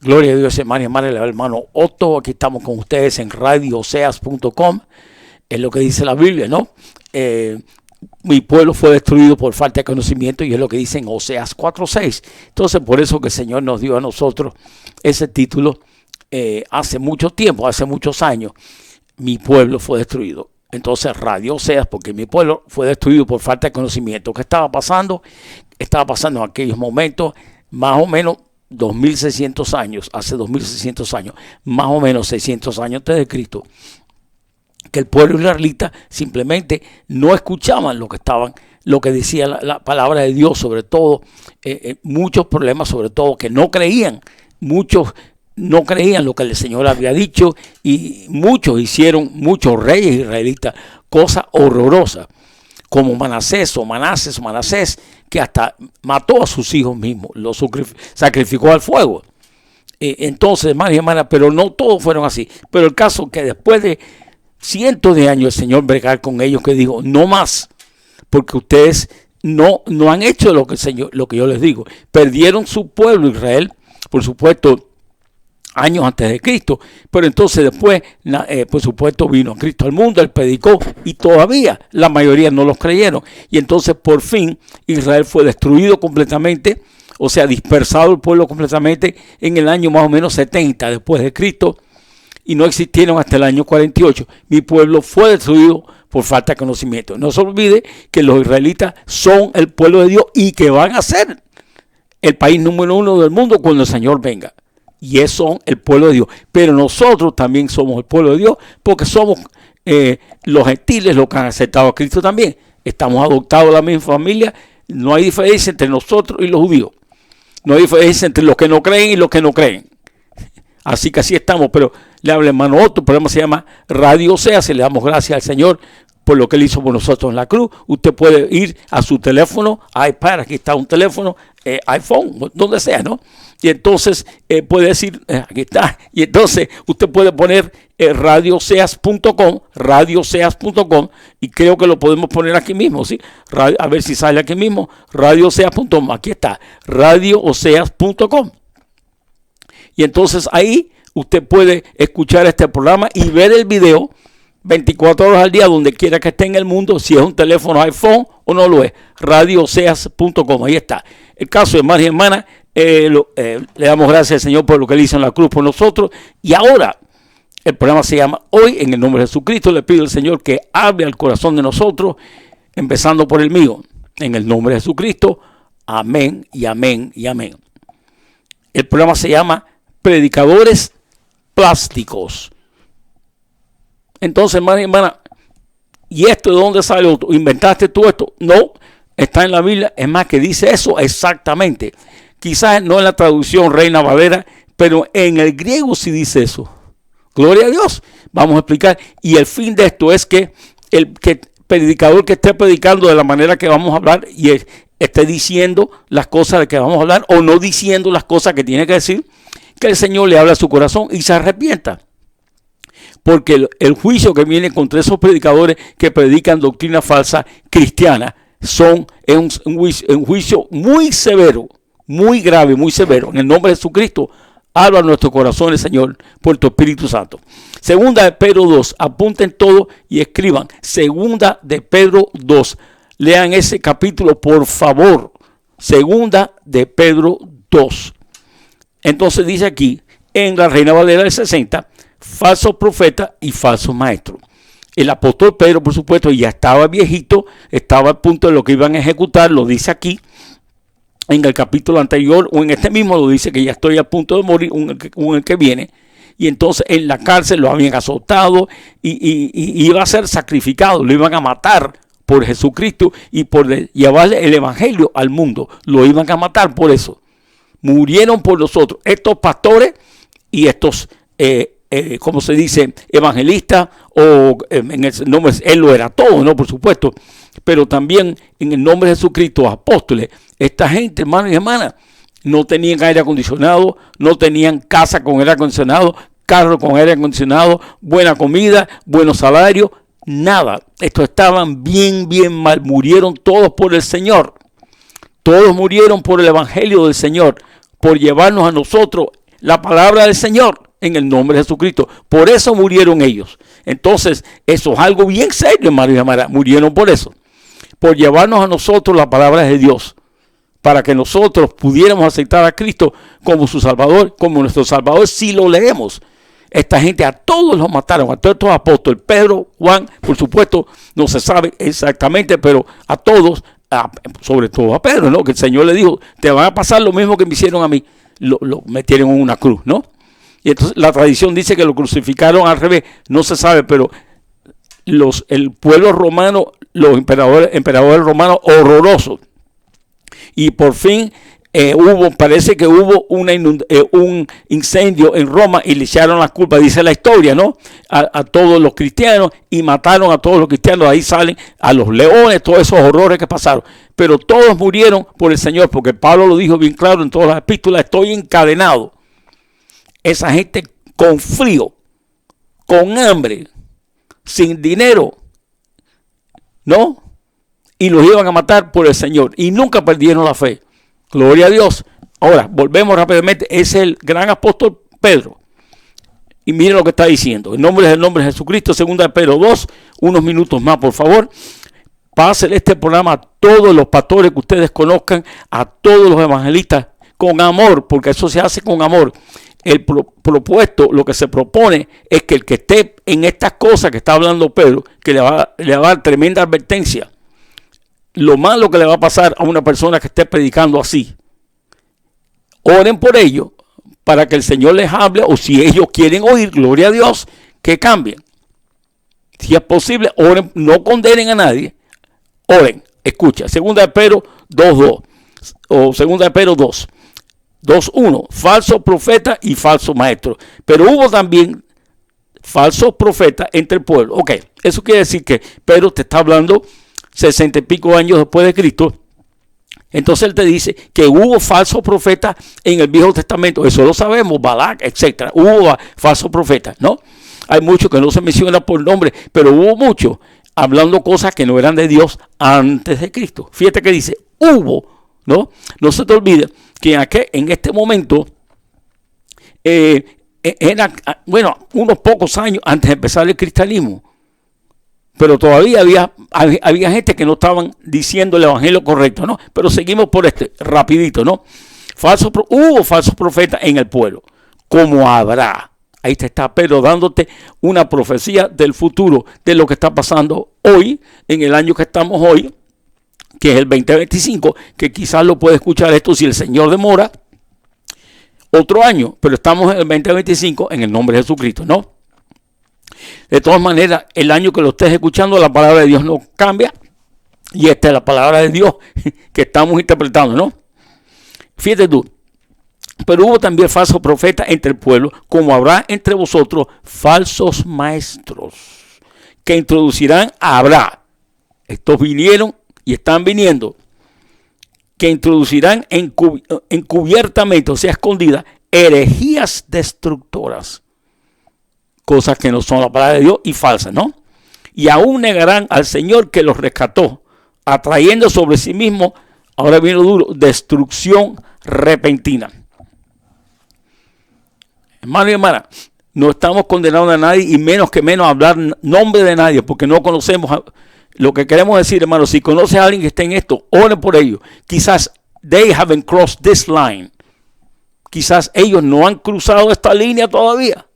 Gloria a Dios, hermano y hermana, el hermano Otto. Aquí estamos con ustedes en radiooseas.com. Es lo que dice la Biblia, ¿no? Mi pueblo fue destruido por falta de conocimiento, y es lo que dice en Oseas 4:6. Entonces, por eso que el Señor nos dio a nosotros ese título hace mucho tiempo, hace muchos años. Mi pueblo fue destruido. Entonces, Radio Oseas, porque mi pueblo fue destruido por falta de conocimiento. ¿Qué estaba pasando? Estaba pasando en aquellos momentos, más o menos 2600 años, hace 2600 años, más o menos 600 años antes de Cristo, que el pueblo israelita simplemente no escuchaban lo que decía la palabra de Dios, sobre todo muchos problemas, sobre todo que no creían, muchos no creían lo que el Señor había dicho, y muchos reyes israelitas, cosas horrorosas, como Manasés, que hasta mató a sus hijos mismos, los sacrificó al fuego. Entonces, hermanos y hermanas, pero no todos fueron así. Pero el caso que después de cientos de años el Señor bregar con ellos, que dijo, no más, porque ustedes no han hecho lo que yo les digo. Perdieron su pueblo Israel, por supuesto, años antes de Cristo, pero entonces después, por supuesto, vino Cristo al mundo, él predicó, y todavía la mayoría no los creyeron. Y entonces por fin Israel fue destruido completamente, o sea, dispersado el pueblo completamente en el año más o menos 70 después de Cristo, y no existieron hasta el año 48. Mi pueblo fue destruido por falta de conocimiento. No se olvide que los israelitas son el pueblo de Dios y que van a ser el país número 1 del mundo cuando el Señor venga. Y esos son el pueblo de Dios. Pero nosotros también somos el pueblo de Dios, porque somos los gentiles los que han aceptado a Cristo también. Estamos adoptados a la misma familia. No hay diferencia entre nosotros y los judíos. No hay diferencia entre los que no creen y los que no creen. Así que así estamos. Pero le habla hermano Otto. El programa se llama Radio Oseas. Le damos gracias al Señor por lo que Él hizo por nosotros en la cruz. Usted puede ir a su teléfono, iPad, aquí está un teléfono, iPhone, donde sea, ¿no? Y entonces puede decir, aquí está, y entonces usted puede poner radiooseas.com, y creo que lo podemos poner aquí mismo, ¿sí? A ver si sale aquí mismo, radiooseas.com, aquí está, radiooseas.com. Y entonces ahí usted puede escuchar este programa y ver el video 24 horas al día, donde quiera que esté en el mundo, si es un teléfono iPhone o no lo es, radiooseas.com, ahí está. El caso de hermanos y hermanas, le damos gracias al Señor por lo que Él hizo en la cruz por nosotros. Y ahora el programa se llama Hoy en el nombre de Jesucristo. Le pido al Señor que hable al corazón de nosotros, empezando por el mío, en el nombre de Jesucristo. Amén y amén y amén. El programa se llama Predicadores Plásticos. Entonces, hermano y hermana, ¿y esto de dónde salió? ¿Inventaste tú esto? No, está en la Biblia. Es más, que dice eso exactamente. Quizás no en la traducción Reina Valera, pero en el griego sí dice eso. Gloria a Dios. Vamos a explicar. Y el fin de esto es que el predicador que esté predicando de la manera que vamos a hablar y esté diciendo las cosas de que vamos a hablar, o no diciendo las cosas que tiene que decir, que el Señor le habla a su corazón y se arrepienta. Porque el juicio que viene contra esos predicadores que predican doctrina falsa cristiana es un juicio muy severo, muy grave, muy severo. En el nombre de Jesucristo, habla a nuestros corazones, Señor, por tu Espíritu Santo. Segunda de Pedro 2, apunten todo y escriban. Segunda de Pedro 2. Lean ese capítulo, por favor. Segunda de Pedro 2. Entonces dice aquí, en la Reina Valera del 60, falsos profetas y falsos maestros. El apóstol Pedro, por supuesto, ya estaba viejito, estaba al punto de lo que iban a ejecutar, lo dice aquí. En el capítulo anterior, o en este mismo, lo dice que ya estoy a punto de morir, un el que viene. Y entonces en la cárcel lo habían azotado y iba a ser sacrificado, lo iban a matar por Jesucristo y por llevarle el evangelio al mundo. Lo iban a matar por eso. Murieron por nosotros. Estos pastores y estos, ¿cómo se dice? Evangelistas, o en el nombre, él lo era todo, ¿no? Por supuesto. Pero también en el nombre de Jesucristo, apóstoles. Esta gente, hermanos y hermanas, no tenían aire acondicionado, no tenían casa con aire acondicionado, carro con aire acondicionado, buena comida, buenos salarios, nada. Estos estaban bien mal. Murieron todos por el Señor. Todos murieron por el evangelio del Señor, por llevarnos a nosotros la palabra del Señor en el nombre de Jesucristo. Por eso murieron ellos. Entonces, eso es algo bien serio, hermano y hermana. Murieron por eso. Por llevarnos a nosotros la palabra de Dios. Para que nosotros pudiéramos aceptar a Cristo como su Salvador, como nuestro Salvador, si lo leemos. Esta gente a todos los mataron, a todos estos apóstoles, Pedro, Juan, por supuesto, no se sabe exactamente, pero a todos, sobre todo a Pedro, ¿no? Que el Señor le dijo, te van a pasar lo mismo que me hicieron a mí. Lo metieron en una cruz, ¿no? Y entonces la tradición dice que lo crucificaron al revés, no se sabe, pero el pueblo romano, los emperadores romanos horrorosos. Y por fin parece que hubo un incendio en Roma y le echaron la culpa, dice la historia, ¿no? A todos los cristianos y mataron a todos los cristianos. Ahí salen a los leones, todos esos horrores que pasaron. Pero todos murieron por el Señor, porque Pablo lo dijo bien claro en todas las epístolas: estoy encadenado. Esa gente con frío, con hambre, sin dinero, ¿no? Y los iban a matar por el Señor. Y nunca perdieron la fe. Gloria a Dios. Ahora, volvemos rápidamente. Es el gran apóstol Pedro. Y miren lo que está diciendo. El nombre es el nombre de Jesucristo. Segunda de Pedro 2. Unos minutos más, por favor. Pásenle este programa a todos los pastores que ustedes conozcan, a todos los evangelistas, con amor, porque eso se hace con amor. El propuesto, lo que se propone es que el que esté en estas cosas que está hablando Pedro, que le va a dar tremenda advertencia. Lo malo que le va a pasar a una persona que esté predicando así. Oren por ello para que el Señor les hable, o si ellos quieren oír, gloria a Dios, que cambien. Si es posible, oren, no condenen a nadie. Oren, escucha, segunda de Pedro 2.2 o segunda de Pedro 2.1, falso profeta y falso maestro. Pero hubo también falsos profetas entre el pueblo. Ok, eso quiere decir que Pedro te está hablando 60 y pico años después de Cristo. Entonces él te dice que hubo falsos profetas en el Viejo Testamento. Eso lo sabemos, Balac, etcétera. Hubo falsos profetas, ¿no? Hay muchos que no se mencionan por nombre, pero hubo muchos hablando cosas que no eran de Dios antes de Cristo. Fíjate que dice, hubo, ¿no? No se te olvide que en este momento era, bueno, unos pocos años antes de empezar el cristianismo. Pero todavía había gente que no estaban diciendo el evangelio correcto, ¿no? Pero seguimos por rapidito, ¿no? Hubo falsos profetas en el pueblo, como habrá. Ahí te está Pedro dándote una profecía del futuro, de lo que está pasando hoy, en el año que estamos hoy, que es el 2025, que quizás lo puede escuchar esto si el Señor demora otro año, pero estamos en el 2025 en el nombre de Jesucristo, ¿no? De todas maneras, el año que lo estés escuchando, la palabra de Dios no cambia. Y esta es la palabra de Dios que estamos interpretando, ¿no? Fíjate tú. Pero hubo también falsos profetas entre el pueblo, como habrá entre vosotros falsos maestros, que introducirán estos vinieron y están viniendo, que introducirán encubiertamente, o sea, escondidas, herejías destructoras. Cosas que no son la palabra de Dios y falsas, ¿no? Y aún negarán al Señor que los rescató, atrayendo sobre sí mismo, ahora viene lo duro, destrucción repentina. Hermano y hermana, no estamos condenando a nadie y menos hablar nombre de nadie, porque no conocemos. Lo que queremos decir, hermano, si conoces a alguien que esté en esto, oren por ellos. Quizás they haven't crossed this line. Quizás ellos no han cruzado esta línea todavía.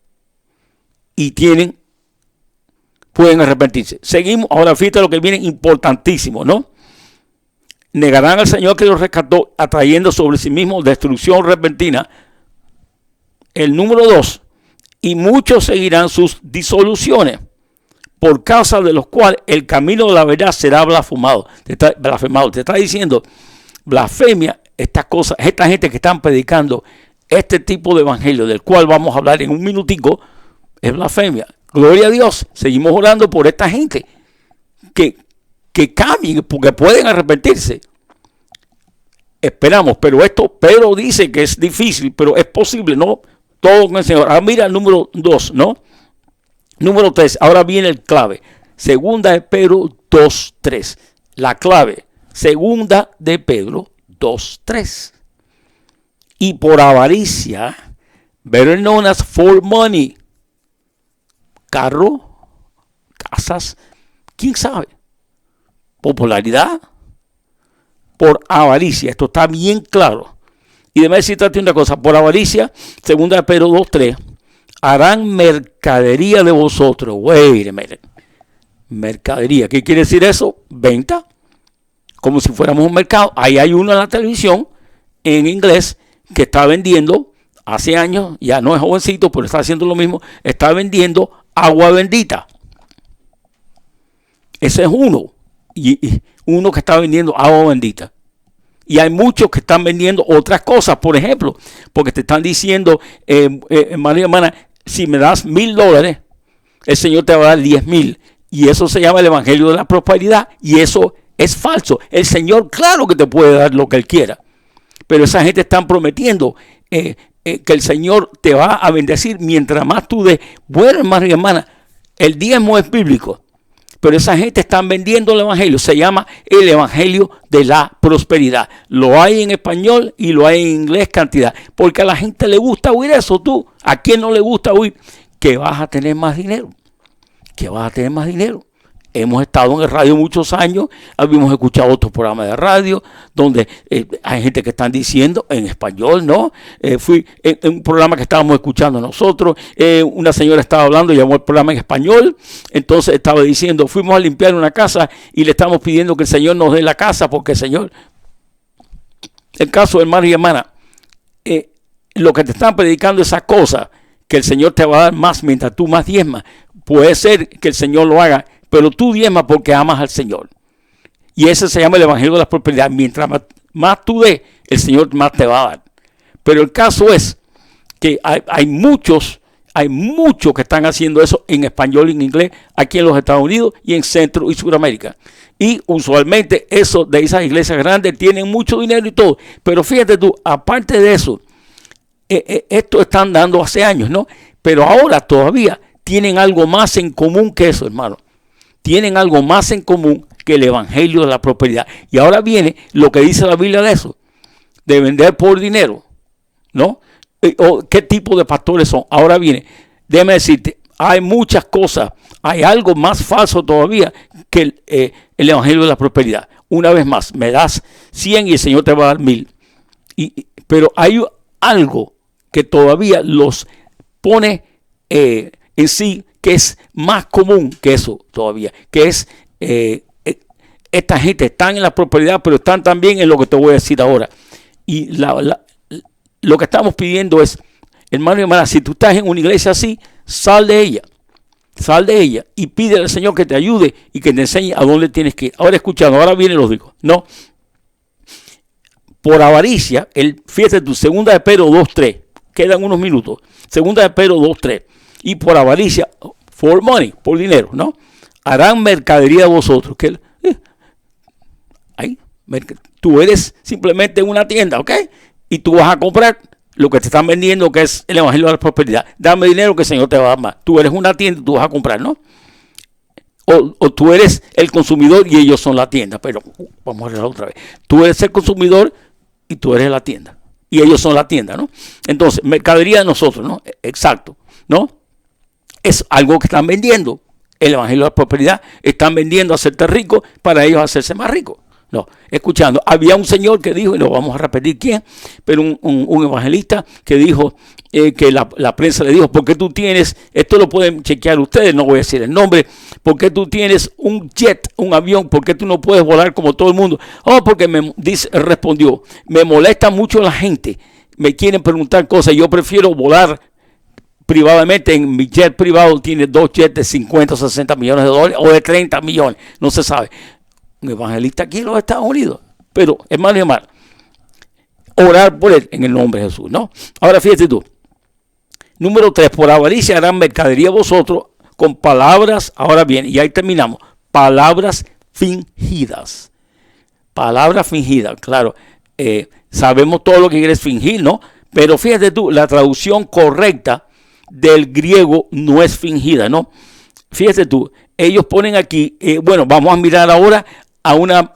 Y pueden arrepentirse. Seguimos, ahora fíjate lo que viene importantísimo, ¿no? Negarán al Señor que los rescató, atrayendo sobre sí mismo destrucción repentina. El número 2, y muchos seguirán sus disoluciones, por causa de los cuales el camino de la verdad será blasfemado. Te está diciendo, blasfemia, estas cosas, esta gente que están predicando este tipo de evangelio, del cual vamos a hablar en un minutico, es blasfemia. Gloria a Dios. Seguimos orando por esta gente que cambien, porque pueden arrepentirse. Esperamos, pero Pedro dice que es difícil, pero es posible, ¿no? Todo con el Señor. Ahora mira el número 2, ¿no? Número 3, ahora viene el clave. Segunda de Pedro 2.3. La clave, segunda de Pedro 2.3. Y por avaricia better known as for money. Carro, casas, quién sabe. Popularidad, por avaricia. Esto está bien claro. Y déjame decirte una cosa, por avaricia, 2 Pedro 2:3, harán mercadería de vosotros. Wait a minute. Mercadería, ¿qué quiere decir eso? Venta, como si fuéramos un mercado. Ahí hay uno en la televisión, en inglés, que está vendiendo, hace años, ya no es jovencito, pero está haciendo lo mismo, está vendiendo agua bendita. Ese es uno, y uno que está vendiendo agua bendita. Y hay muchos que están vendiendo otras cosas, por ejemplo, porque te están diciendo, hermano y hermana, si me das $1,000, el Señor te va a dar 10,000. Y eso se llama el evangelio de la prosperidad. Y eso es falso. El Señor, claro que te puede dar lo que Él quiera. Pero esa gente está prometiendo que el Señor te va a bendecir mientras más tú des. Bueno, hermano y hermana, el diezmo es bíblico. Pero esa gente está vendiendo el evangelio. Se llama el evangelio de la prosperidad. Lo hay en español y lo hay en inglés cantidad. Porque a la gente le gusta oír eso. Tú, ¿a quién no le gusta oír? Que vas a tener más dinero. Que vas a tener más dinero. Hemos estado en el radio muchos años, habíamos escuchado otros programas de radio donde hay gente que están diciendo en español, ¿no? Fui en un programa que estábamos escuchando nosotros, una señora estaba hablando, llamó el programa en español, entonces estaba diciendo, fuimos a limpiar una casa y le estamos pidiendo que el Señor nos dé la casa porque el Señor, el caso, hermano y hermana, lo que te están predicando esa cosa, que el Señor te va a dar más mientras tú más diezmas, puede ser que el Señor lo haga, pero tú diezmas porque amas al Señor. Y ese se llama el evangelio de la prosperidad. Mientras más tú des, el Señor más te va a dar. Pero el caso es que hay muchos que están haciendo eso en español y en inglés aquí en los Estados Unidos y en Centro y Sudamérica. Y usualmente eso de esas iglesias grandes tienen mucho dinero y todo. Pero fíjate tú, aparte de eso, esto están dando hace años, ¿no? Pero ahora todavía tienen algo más en común que eso, hermano. Tienen algo más en común que el evangelio de la prosperidad. Y ahora viene lo que dice la Biblia de eso, de vender por dinero, ¿no? ¿O qué tipo de pastores son? Ahora viene, déjame decirte, hay muchas cosas, hay algo más falso todavía que el evangelio de la prosperidad. Una vez más, me das 100 y el Señor te va a dar 1,000. Pero hay algo que todavía los pone en sí, que es más común que eso todavía, que es esta gente están en la prosperidad, pero están también en lo que te voy a decir ahora. Y lo que estamos pidiendo es, hermano y hermana, si tú estás en una iglesia así, sal de ella y pídele al Señor que te ayude y que te enseñe a dónde tienes que ir. Ahora escuchando, ahora vienen los digo, no. Por avaricia, fíjate tu 2 de Pedro 2:3, quedan unos minutos, 2 de Pedro 2:3, y por avaricia, for money, por dinero, ¿no? Harán mercadería de vosotros. Tú eres simplemente una tienda, ¿ok? Y tú vas a comprar lo que te están vendiendo, que es el evangelio de la prosperidad. Dame dinero que el Señor te va a dar más. Tú eres una tienda y tú vas a comprar, ¿no? O tú eres el consumidor y ellos son la tienda. Pero vamos a arreglar otra vez. Tú eres el consumidor y tú eres la tienda. Y ellos son la tienda, ¿no? Entonces, mercadería de nosotros, ¿no? Exacto, ¿no? Es algo que están vendiendo. El evangelio de la prosperidad. Están vendiendo hacerte rico para ellos hacerse más ricos. No, escuchando. Había un señor que dijo, y lo vamos a repetir quién, pero un evangelista que dijo que la prensa le dijo, ¿por qué tú tienes, esto lo pueden chequear ustedes, no voy a decir el nombre, ¿por qué tú tienes un jet, un avión, por qué tú no puedes volar como todo el mundo? Oh, porque respondió, me molesta mucho la gente, me quieren preguntar cosas, yo prefiero volar privadamente. En mi jet privado tiene 2 jets de 50 o 60 millones de dólares o de 30 millones, no se sabe. Un evangelista aquí en los Estados Unidos. Pero, hermano y hermana, orar por él en el nombre de Jesús, ¿no? Ahora fíjate tú. Número 3, por avaricia harán mercadería vosotros con palabras, ahora bien, y ahí terminamos, palabras fingidas. Palabras fingidas, claro. Sabemos todo lo que quieres fingir, ¿no? Pero fíjate tú, la traducción correcta del griego no es fingida, ¿no? Fíjate tú, ellos ponen aquí, bueno, vamos a mirar ahora a una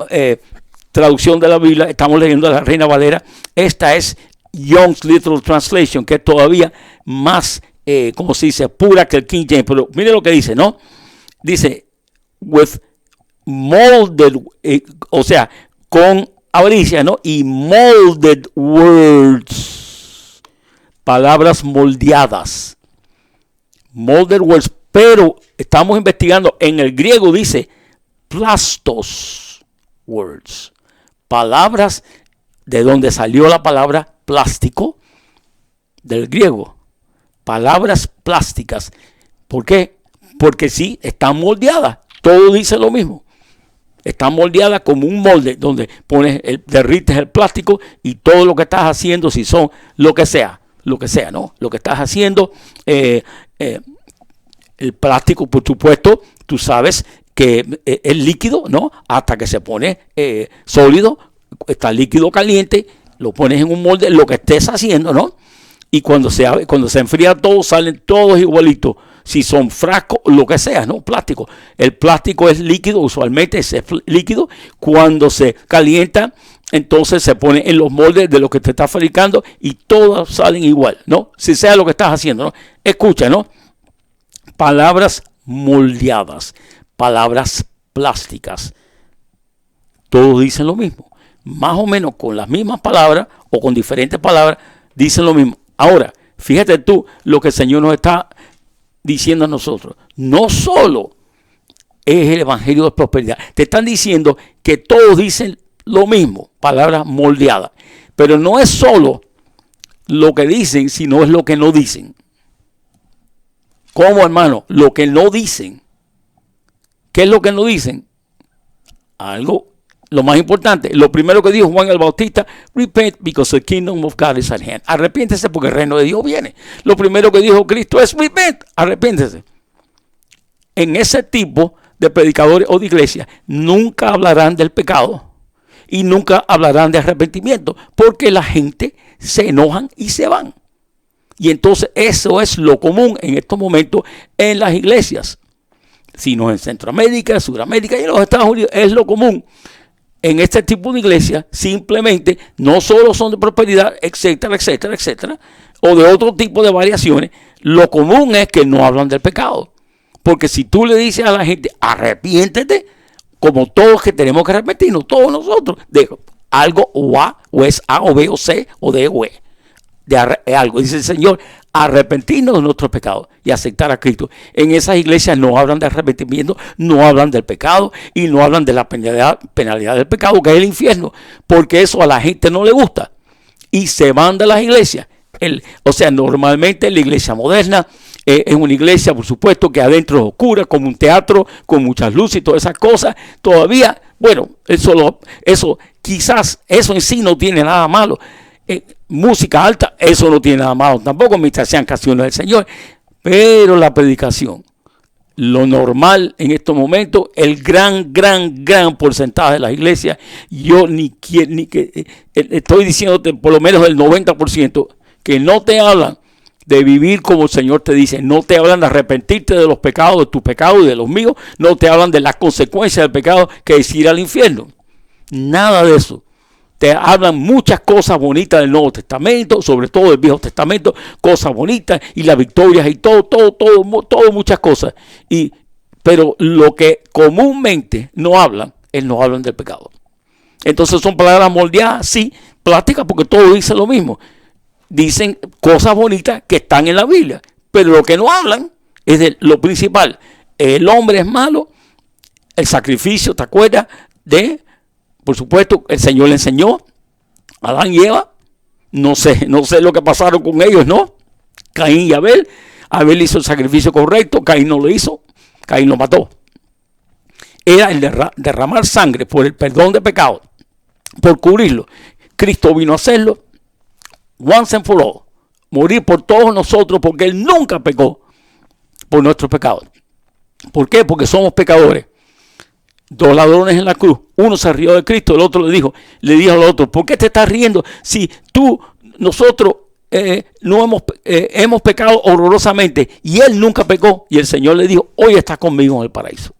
traducción de la Biblia, estamos leyendo la Reina Valera. Esta es Young's Literal Translation, que es todavía más, como se dice, pura que el King James. Pero mire lo que dice, ¿no? Dice, with molded, o sea, con avaricia, ¿no? Y molded words, palabras moldeadas. Molded words, pero estamos investigando, en el griego dice plastos words, palabras de donde salió la palabra plástico, del griego, palabras plásticas. ¿Por qué? Porque sí, están moldeadas, todo dice lo mismo. Está moldeada como un molde donde derrites el plástico y todo lo que estás haciendo, si son lo que sea, ¿no? Lo que estás haciendo, el plástico, por supuesto, tú sabes que es líquido, ¿no? Hasta que se pone sólido, está líquido caliente, lo pones en un molde, lo que estés haciendo, ¿no? Y cuando se enfría todo, salen todos igualitos. Si son frascos, lo que sea, ¿no? Plástico. El plástico es líquido, usualmente es líquido. Cuando se calienta, entonces se pone en los moldes de lo que te está fabricando y todos salen igual, ¿no? Si sea lo que estás haciendo, ¿no? Escucha, ¿no? Palabras moldeadas, palabras plásticas. Todos dicen lo mismo. Más o menos con las mismas palabras o con diferentes palabras dicen lo mismo. Ahora, fíjate tú lo que el Señor nos está diciendo a nosotros. No solo es el evangelio de prosperidad. Te están diciendo que todos dicen lo mismo, palabras moldeadas. Pero no es solo lo que dicen, sino es lo que no dicen. ¿Cómo, hermano? Lo que no dicen. ¿Qué es lo que no dicen? Algo, lo más importante, lo primero que dijo Juan el Bautista: repent because the kingdom of God is at hand. Arrepiéntese porque el reino de Dios viene. Lo primero que dijo Cristo es repent, arrepiéntese. En ese tipo de predicadores o de iglesia nunca hablarán del pecado y nunca hablarán de arrepentimiento, porque la gente se enojan y se van. Y entonces eso es lo común en estos momentos en las iglesias. Si no en Centroamérica, Sudamérica y en los Estados Unidos, es lo común. En este tipo de iglesia simplemente no solo son de prosperidad, etcétera, etcétera, etcétera, o de otro tipo de variaciones. Lo común es que no hablan del pecado. Porque si tú le dices a la gente, arrepiéntete, como todos que tenemos que arrepentirnos, todos nosotros, de algo o A, o es A, o B, o C, o D, o E. De algo, dice el Señor, arrepentirnos de nuestros pecados y aceptar a Cristo. En esas iglesias no hablan de arrepentimiento, no hablan del pecado y no hablan de la penalidad del pecado, que es el infierno, porque eso a la gente no le gusta y se van de las iglesias. O sea, normalmente la iglesia moderna es una iglesia, por supuesto, que adentro es oscura, como un teatro, con muchas luces y todas esas cosas. Todavía, bueno, eso quizás eso en sí no tiene nada malo. Música alta, eso no tiene nada malo tampoco, mientras sean canciones del Señor. Pero la predicación, lo normal en estos momentos, el gran porcentaje de las iglesias, yo estoy diciéndote por lo menos el 90%, que no te hablan de vivir como el Señor te dice, no te hablan de arrepentirte de los pecados, de tus pecados y de los míos, no te hablan de las consecuencias del pecado, que es ir al infierno. Nada de eso. Te hablan muchas cosas bonitas del Nuevo Testamento, sobre todo del Viejo Testamento, cosas bonitas y las victorias y todo, muchas cosas. Pero lo que comúnmente no hablan del pecado. Entonces son palabras moldeadas, sí, plásticas, porque todo dice lo mismo. Dicen cosas bonitas que están en la Biblia, pero lo que no hablan es de lo principal. El hombre es malo, el sacrificio, ¿te acuerdas? Por supuesto, el Señor le enseñó a Adán y Eva. No sé lo que pasaron con ellos, ¿no? Caín y Abel. Abel hizo el sacrificio correcto, Caín no lo hizo, Caín lo mató. Era el derramar sangre por el perdón de pecados, por cubrirlo. Cristo vino a hacerlo once and for all, morir por todos nosotros, porque Él nunca pecó por nuestros pecados. ¿Por qué? Porque somos pecadores. Dos ladrones en la cruz, uno se rió de Cristo, el otro le dijo al otro: ¿por qué te estás riendo si nosotros no hemos pecado horrorosamente y él nunca pecó? Y el Señor le dijo: hoy estás conmigo en el paraíso.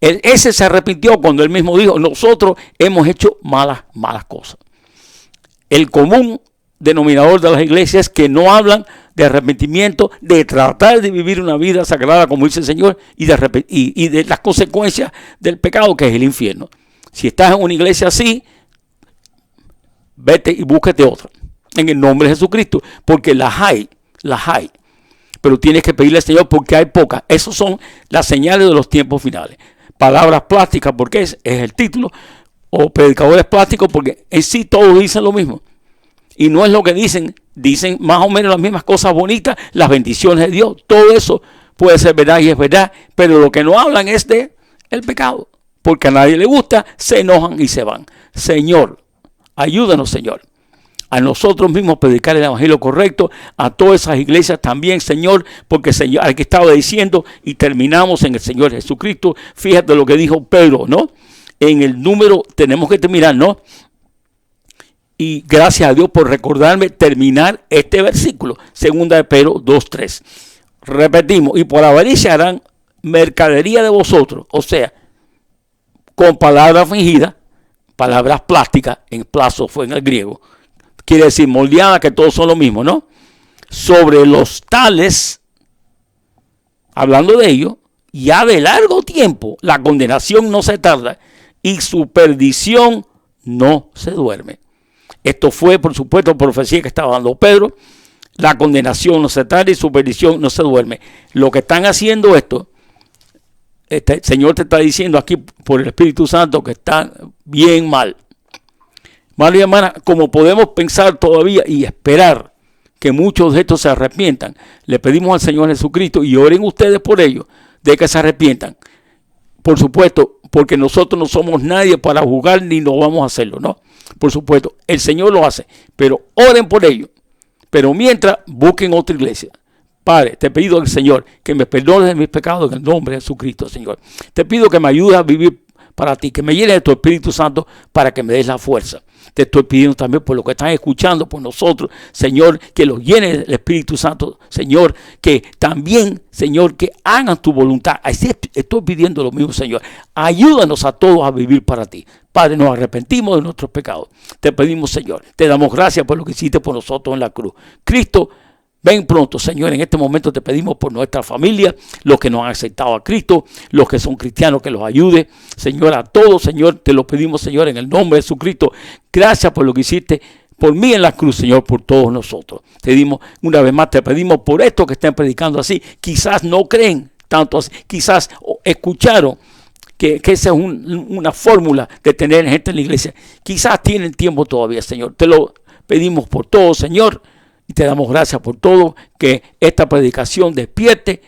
Ese se arrepintió cuando él mismo dijo: nosotros hemos hecho malas cosas. El común denominador de las iglesias que no hablan de arrepentimiento, de tratar de vivir una vida sagrada, como dice el Señor, y de las consecuencias del pecado, que es el infierno. Si estás en una iglesia así, vete y búsquete otra, en el nombre de Jesucristo, porque las hay. Pero tienes que pedirle al Señor porque hay pocas. Esas son las señales de los tiempos finales. Palabras plásticas, porque es el título, o predicadores plásticos, porque en sí todos dicen lo mismo. Y no es lo que dicen más o menos las mismas cosas bonitas, las bendiciones de Dios. Todo eso puede ser verdad y es verdad, pero lo que no hablan es de el pecado, porque a nadie le gusta, se enojan y se van. Señor, ayúdanos, Señor, a nosotros mismos predicar el evangelio correcto, a todas esas iglesias también, Señor, porque Señor, al que estaba diciendo, y terminamos en el Señor Jesucristo. Fíjate lo que dijo Pedro, ¿no? En el número, tenemos que terminar, ¿no? Y gracias a Dios por recordarme terminar este versículo, 2 de Pedro 2:3. Repetimos, y por avaricia harán mercadería de vosotros, o sea, con palabras fingidas, palabras plásticas, en plazo fue en el griego, quiere decir moldeada, que todos son lo mismo, ¿no? Sobre los tales, hablando de ello, ya de largo tiempo, la condenación no se tarda y su perdición no se duerme. Esto fue, por supuesto, profecía que estaba dando Pedro. La condenación no se tarda y su perdición no se duerme. Lo que están haciendo esto, el Señor te está diciendo aquí por el Espíritu Santo que está bien mal. Hermano y hermana, como podemos pensar todavía y esperar que muchos de estos se arrepientan, le pedimos al Señor Jesucristo y oren ustedes por ellos, de que se arrepientan. Por supuesto, porque nosotros no somos nadie para juzgar ni no vamos a hacerlo, ¿no? Por supuesto, el Señor lo hace, pero oren por ellos. Pero mientras, busquen otra iglesia. Padre, te pido al Señor que me perdones de mis pecados en el nombre de Jesucristo, Señor. Te pido que me ayudes a vivir para ti, que me llenes de tu Espíritu Santo para que me des la fuerza. Te estoy pidiendo también por lo que están escuchando, por nosotros, Señor, que los llenes del Espíritu Santo, Señor, que también, Señor, que hagan tu voluntad. Así estoy pidiendo lo mismo, Señor. Ayúdanos a todos a vivir para ti. Padre, nos arrepentimos de nuestros pecados. Te pedimos, Señor, te damos gracias por lo que hiciste por nosotros en la cruz. Cristo, ven pronto, Señor. En este momento te pedimos por nuestra familia, los que nos han aceptado a Cristo, los que son cristianos, que los ayude. Señor, a todos, Señor, te lo pedimos, Señor, en el nombre de Jesucristo. Gracias por lo que hiciste por mí en la cruz, Señor, por todos nosotros. Te dimos, una vez más, te pedimos por esto que estén predicando así. Quizás no creen tanto así, quizás escucharon que esa es una fórmula de tener gente en la iglesia. Quizás tienen tiempo todavía, Señor. Te lo pedimos por todo, Señor. Y te damos gracias por todo, que esta predicación despierte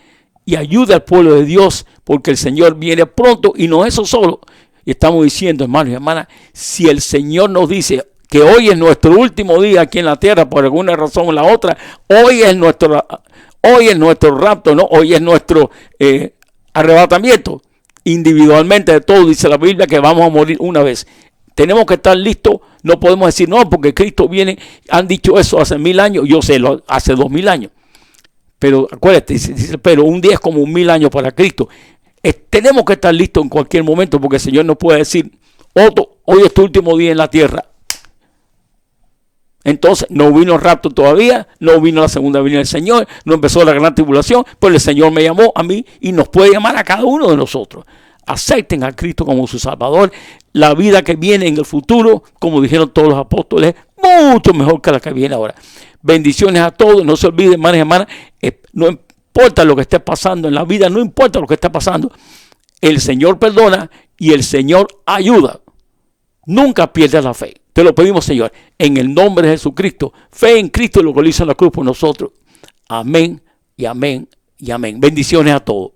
y ayude al pueblo de Dios, porque el Señor viene pronto y no eso solo. Y estamos diciendo, hermanos y hermanas, si el Señor nos dice que hoy es nuestro último día aquí en la tierra, por alguna razón o la otra, hoy es nuestro rapto, ¿no? Hoy es nuestro arrebatamiento. Individualmente de todo, dice la Biblia, que vamos a morir una vez. Tenemos que estar listos. No podemos decir no, porque Cristo viene. Han dicho eso hace 1000 años. Yo sé, hace 2000 años. Pero acuérdate, dice, pero un día es como 1000 años para Cristo. Tenemos que estar listos en cualquier momento, porque el Señor nos puede decir, Otto, hoy es tu último día en la tierra. Entonces no vino el rapto todavía, no vino la segunda venida del Señor, no empezó la gran tribulación, pues el Señor me llamó a mí y nos puede llamar a cada uno de nosotros. Acepten a Cristo como su Salvador. La vida que viene en el futuro, como dijeron todos los apóstoles, mucho mejor que la que viene ahora. Bendiciones a todos. No se olviden, hermanos y hermanas, no importa lo que esté pasando en la vida, no importa lo que esté pasando, el Señor perdona y el Señor ayuda. Nunca pierdas la fe. Te lo pedimos, Señor, en el nombre de Jesucristo. Fe en Cristo y lo que lo hizo en la cruz por nosotros. Amén y amén y amén. Bendiciones a todos.